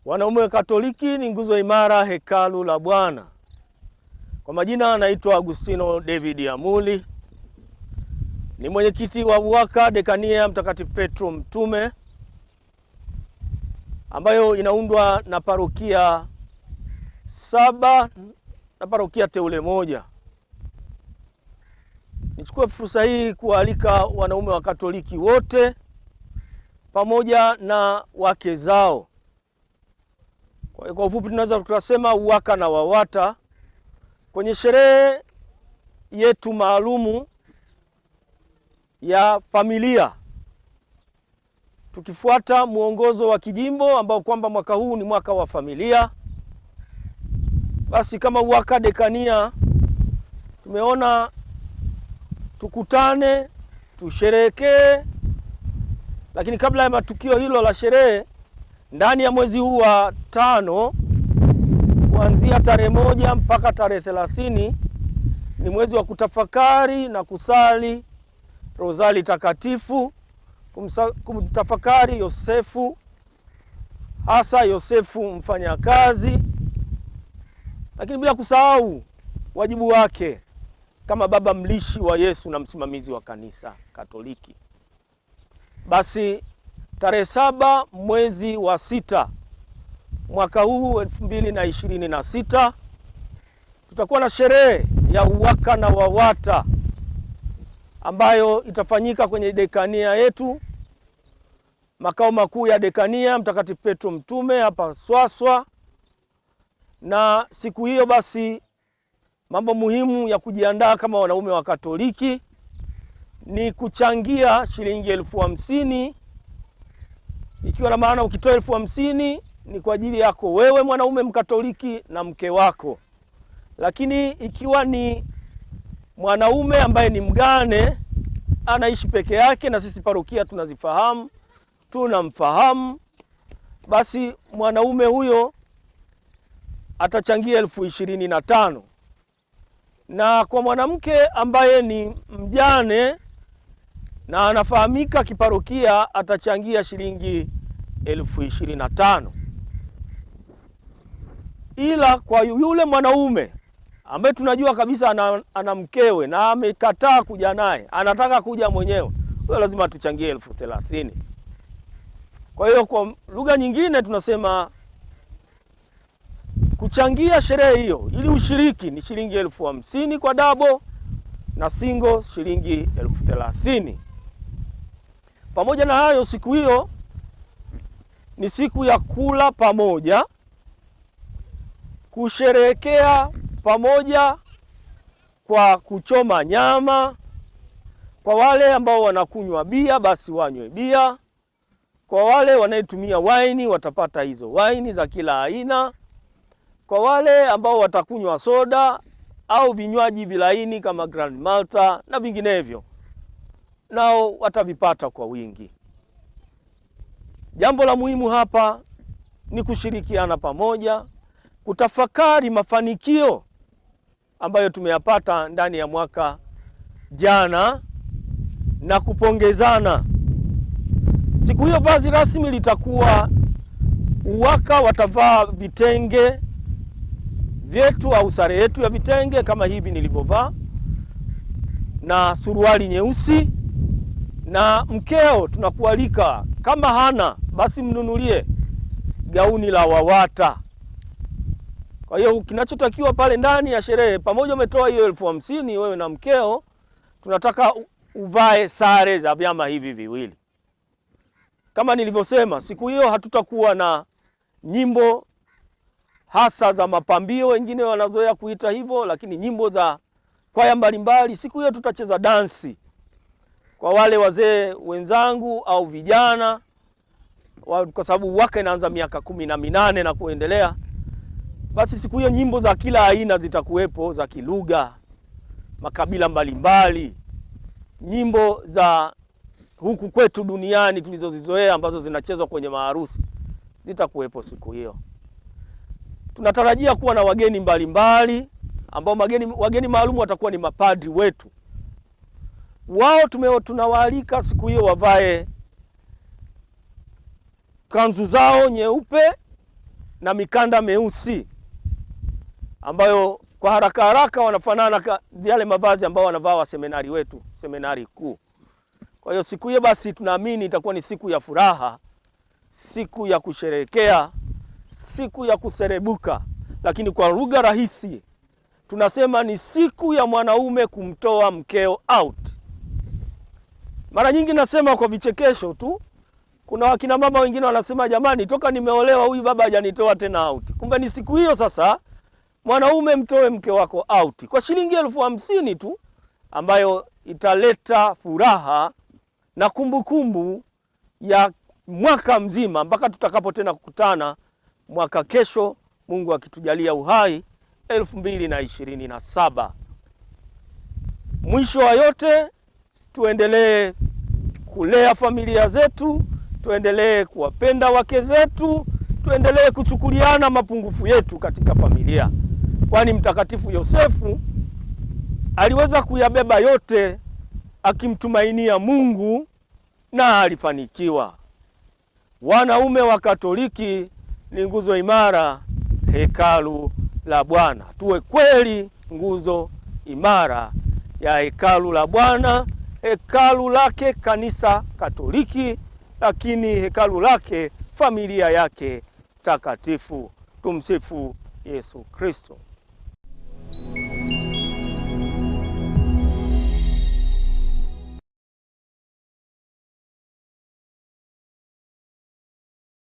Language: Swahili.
Wanaume wa Katoliki ni nguzo imara hekalu la Bwana. Kwa majina anaitwa Agustino David Amuli. Ni mwenyekiti wa UWAKA Dekania Mtakatifu Petro Mtume, ambayo inaundwa na parokia 7 na parokia teule 1. Nichukue fursa hii kualika wanaume wa Katoliki wote pamoja na wake zao. Kwa ufupi tunaweza tukasema UWAKA na WAWATA kwenye sherehe yetu maalumu ya familia, tukifuata muongozo wa kijimbo ambao kwamba mwaka huu ni mwaka wa familia. Basi kama UWAKA Dekania tumeona tukutane, tusherehekee, lakini kabla ya matukio hilo la sherehe, ndani ya mwezi huu wa 5 kuanzia tarehe 1 mpaka tarehe 30 ni mwezi wa kutafakari na kusali Rozari Takatifu, kumtafakari Yosefu, hasa Yosefu mfanyakazi, lakini bila kusahau wajibu wake kama baba mlishi wa Yesu na msimamizi wa kanisa Katoliki. Basi tarehe 7 mwezi wa 6 mwaka huu 2026 tutakuwa na sherehe ya UWAKA na WAWATA ambayo itafanyika kwenye dekania yetu, makao makuu ya Dekania Mtakatifu Petro Mtume hapa Swaswa. Na siku hiyo basi mambo muhimu ya kujiandaa kama wanaume wa Katoliki ni kuchangia shilingi 50,000, ikiwa na maana ukitoa 50,000 ni kwa ajili yako wewe mwanaume Mkatoliki na mke wako. Lakini ikiwa ni mwanaume ambaye ni mgane, anaishi peke yake na sisi parokia tunazifahamu, tunamfahamu, basi mwanaume huyo atachangia 25,000. Na kwa mwanamke ambaye ni mjane na anafahamika kiparokia atachangia shilingi 25,000. Ila kwa yule mwanaume ambaye tunajua kabisa ana mkewe na amekataa kuja naye, anataka kuja mwenyewe, huyo lazima tuchangie 30,000. Kwa hiyo kwa lugha nyingine tunasema kuchangia sherehe hiyo ili ushiriki ni shilingi 50,000 kwa dabo na single shilingi 30,000. Pamoja na hayo, siku hiyo ni siku ya kula pamoja, kusherehekea pamoja kwa kuchoma nyama. Kwa wale ambao wanakunywa bia basi wanywe bia. Kwa wale wanayetumia waini watapata hizo waini za kila aina. Kwa wale ambao watakunywa soda au vinywaji vilaini kama Grand Malta na vinginevyo, nao watavipata kwa wingi. Jambo la muhimu hapa ni kushirikiana pamoja, kutafakari mafanikio ambayo tumeyapata ndani ya mwaka jana na kupongezana. Siku hiyo vazi rasmi litakuwa UWAKA watavaa vitenge vyetu au sare yetu ya vitenge kama hivi nilivyovaa, na suruali nyeusi, na mkeo tunakualika kama hana basi mnunulie gauni la WAWATA. Kwa hiyo kinachotakiwa pale ndani ya sherehe, pamoja umetoa hiyo 50,000 wewe na mkeo, tunataka uvae sare za vyama hivi viwili. Kama nilivyosema, siku hiyo hatutakuwa na nyimbo hasa za mapambio, wengine wanazoea kuita hivyo, lakini nyimbo za kwaya mbalimbali. Siku hiyo tutacheza dansi. Kwa wale wazee wenzangu au vijana, kwa sababu UWAKA inaanza miaka 18 na kuendelea, basi siku hiyo nyimbo za kila aina zitakuwepo, za kilugha, makabila mbalimbali, nyimbo za huku kwetu duniani tulizozizoea ambazo zinachezwa kwenye maharusi zitakuwepo siku hiyo. Tunatarajia kuwa na wageni mbalimbali ambao wageni maalum watakuwa ni mapadri wetu. Wao tunawaalika siku hiyo wavae kanzu zao nyeupe na mikanda meusi ambayo kwa haraka haraka wanafanana yale mavazi ambao wanavaa wa seminari wetu, seminari kuu. Kwa hiyo siku hiyo basi tunaamini itakuwa ni siku ya furaha, siku ya kusherehekea, siku ya kuserebuka, lakini kwa lugha rahisi tunasema ni siku ya mwanaume kumtoa mkeo out. Mara nyingi nasema kwa vichekesho tu. Kuna wakina mama wengine wanasema jamani, toka nimeolewa huyu baba hajanitoa tena out. Kumbe ni siku hiyo sasa mwanaume mtoe mke wako out kwa shilingi 50,000 tu, ambayo italeta furaha na kumbukumbu ya mwaka mzima mpaka tutakapo tena kukutana mwaka kesho, Mungu akitujalia uhai, 2027. Mwisho wa yote, tuendelee kulea familia zetu, tuendelee kuwapenda wake zetu, tuendelee kuchukuliana mapungufu yetu katika familia, kwani Mtakatifu Yosefu aliweza kuyabeba yote akimtumainia Mungu na alifanikiwa. Wanaume wa Katoliki ni nguzo imara hekalu la Bwana. Tuwe kweli nguzo imara ya hekalu la Bwana, hekalu lake kanisa Katoliki, lakini hekalu lake familia yake takatifu. Tumsifu Yesu Kristo.